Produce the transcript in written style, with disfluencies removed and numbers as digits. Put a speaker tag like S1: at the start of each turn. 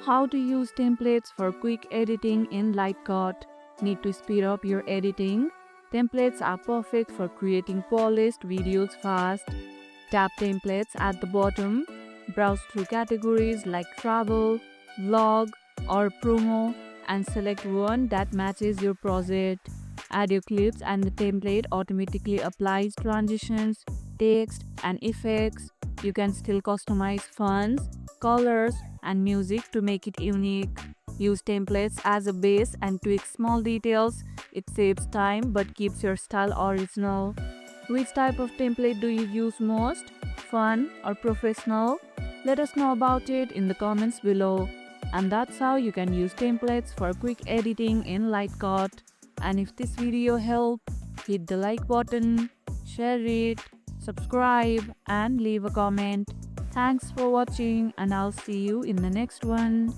S1: How to use templates for quick editing in Lightcut. Need to speed up your editing? Templates are perfect for creating polished videos fast. Tap templates at the bottom. Browse through categories like travel, vlog, or promo and select one that matches your project. Add your clips and the template automatically applies transitions, text, and effects. You can still customize fonts, colors, and music to make it unique. Use templates as a base and tweak small details. It saves time but keeps your style original. Which type of template do you use most? Fun or professional? Let us know about it in the comments below. And that's how you can use templates for quick editing in Lightcut. And if this video helped, hit the like button, share it, subscribe, and leave a comment. Thanks for watching, and I'll see you in the next one.